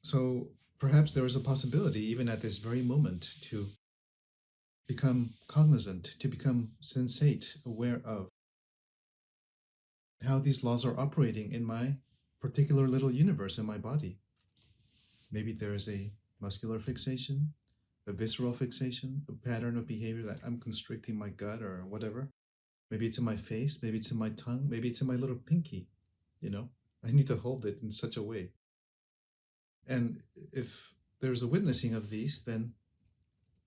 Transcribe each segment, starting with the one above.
So perhaps there is a possibility, even at this very moment, to become cognizant, to become sensate, aware of how these laws are operating in my particular little universe in my body. Maybe there is a muscular fixation, a visceral fixation, a pattern of behavior that I'm constricting my gut or whatever. Maybe it's in my face, maybe it's in my tongue, maybe it's in my little pinky, you know? I need to hold it in such a way. And if there's a witnessing of these, then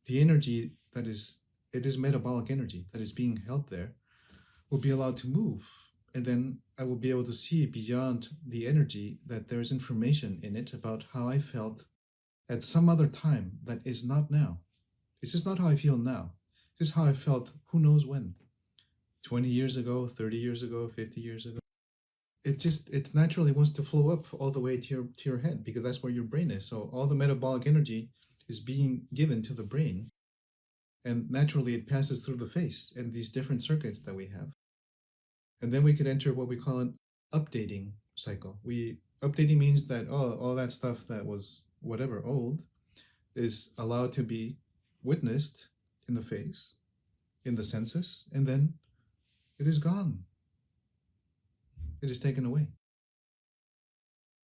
the energy that is, it is metabolic energy that is being held there, will be allowed to move. And then I will be able to see beyond the energy that there is information in it about how I felt at some other time that is not now. This is not how I feel now. This is how I felt who knows when. 20 years ago, 30 years ago, 50 years ago. It naturally wants to flow up all the way to your head, because that's where your brain is. So all the metabolic energy is being given to the brain, and naturally it passes through the face and these different circuits that we have. And then we could enter what we call an updating cycle. Updating means that all that stuff that was whatever old is allowed to be witnessed in the face, in the senses, and then it is gone. It is taken away.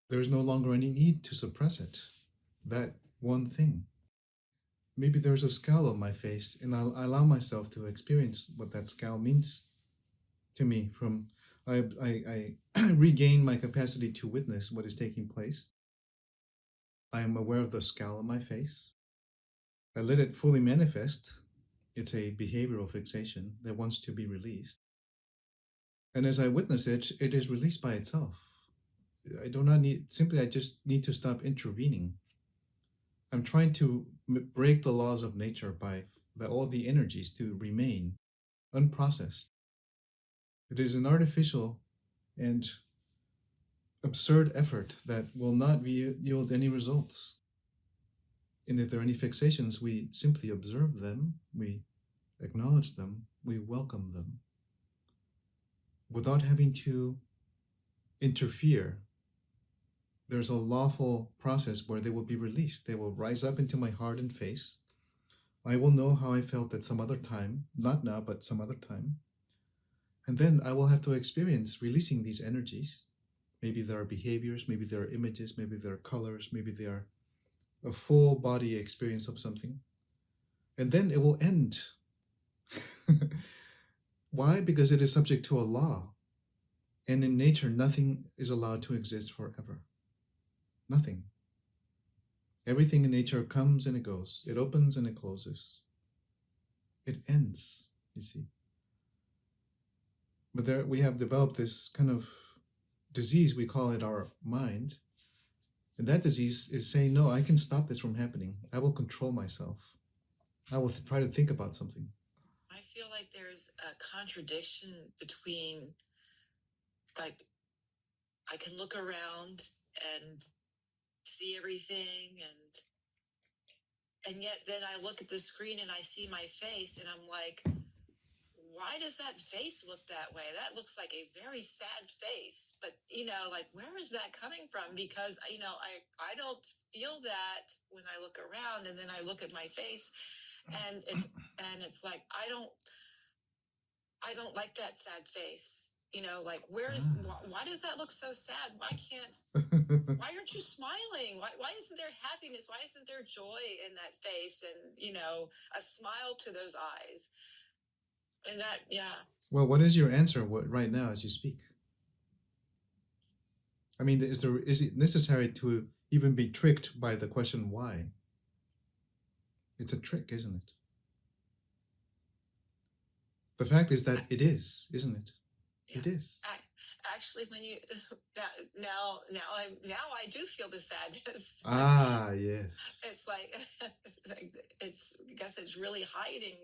There is no longer any need to suppress it, that one thing. Maybe there's a scowl on my face, and I'll allow myself to experience what that scowl means to me. I regain my capacity to witness what is taking place. I am aware of the scowl on my face. I let it fully manifest. It's a behavioral fixation that wants to be released. And as I witness it, it is released by itself. I just need to stop intervening. I'm trying to break the laws of nature by all the energies to remain unprocessed. It is an artificial and absurd effort that will not yield any results. And if there are any fixations, we simply observe them, we acknowledge them, we welcome them, without having to interfere. There's a lawful process where they will be released. They will rise up into my heart and face. I will know how I felt at some other time, not now, but some other time. And then I will have to experience releasing these energies. Maybe there are behaviors, maybe there are images, maybe there are colors, maybe they are a full body experience of something. And then it will end. Why? Because it is subject to a law. And in nature, nothing is allowed to exist forever. Nothing. Everything in nature comes and it goes. It opens and it closes. It ends, you see. But there we have developed this kind of disease, we call it our mind. And that disease is saying, no, I can stop this from happening. I will control myself. I will try to think about something. I feel like there's a contradiction between, like, I can look around and see everything, and yet then I look at the screen and I see my face and I'm like, why does that face look that way? That looks like a very sad face. But, like, where is that coming from? Because, I don't feel that when I look around, and then I look at my face and it's like, I don't like that sad face. Like, why does that look so sad? Why aren't you smiling? Why isn't there happiness? Why isn't there joy in that face? And, a smile to those eyes. And that, yeah. Well, what is your answer right now as you speak? I mean, is it necessary to even be tricked by the question why? It's a trick, isn't it? The fact is that it is, isn't it? Yeah. It is. Actually, when you now I do feel the sadness. Ah, yes. It's like I guess it's really hiding.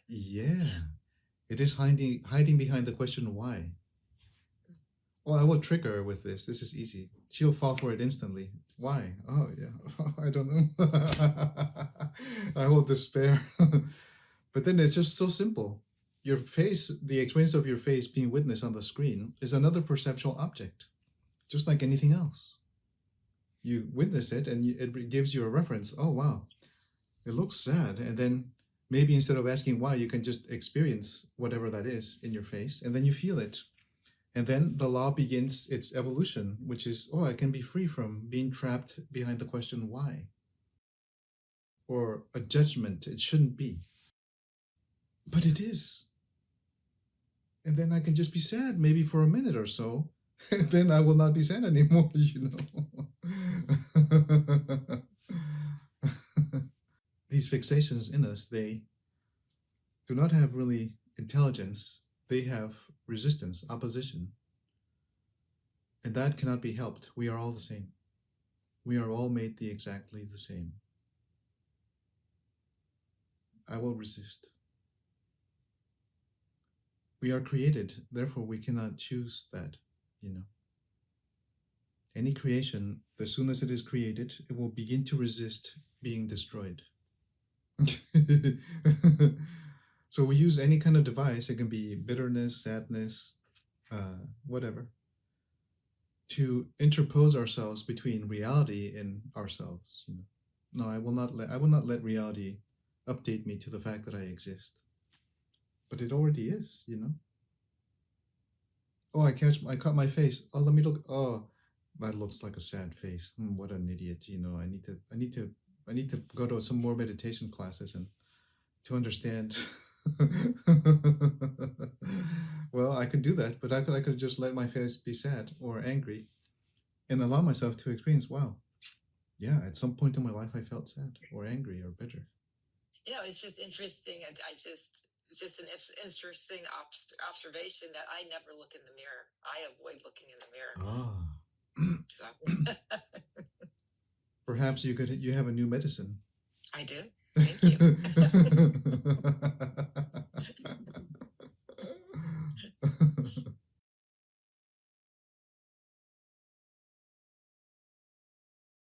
Yeah, it is hiding behind the question why. Well, I will trick her with this. This is easy. She'll fall for it instantly. Why? Oh, yeah. I don't know. I will despair. But then it's just so simple. Your face, the experience of your face being witnessed on the screen, is another perceptual object, just like anything else. you witness it, and it gives you a reference. Oh wow, it looks sad. And then maybe instead of asking why, you can just experience whatever that is in your face, and then you feel it. And then the law begins its evolution, which is, oh, I can be free from being trapped behind the question why, or a judgment. It shouldn't be, but it is. And then I can just be sad, maybe for a minute or so. And then I will not be sad anymore, you know. These fixations in us, they do not have really intelligence. They have resistance, opposition. And that cannot be helped. We are all the same. We are all made exactly the same. I will resist. We are created, therefore we cannot choose that, you know. Any creation, as soon as it is created, it will begin to resist being destroyed. So we use any kind of device, it can be bitterness, sadness, whatever, to interpose ourselves between reality and ourselves. You know, no, I will not let reality update me to the fact that I exist. But it already is, you know. Oh, I caught my face. Oh, let me look. Oh, that looks like a sad face. What an idiot, you know. I need to go to some more meditation classes and to understand. Well, I could do that, but I could just let my face be sad or angry and allow myself to experience, wow, yeah, at some point in my life I felt sad or angry or bitter. You know, it's just interesting. I just an interesting observation that I never look in the mirror. I avoid looking in the mirror. Ah. So Perhaps you have a new medicine. I do. Thank you.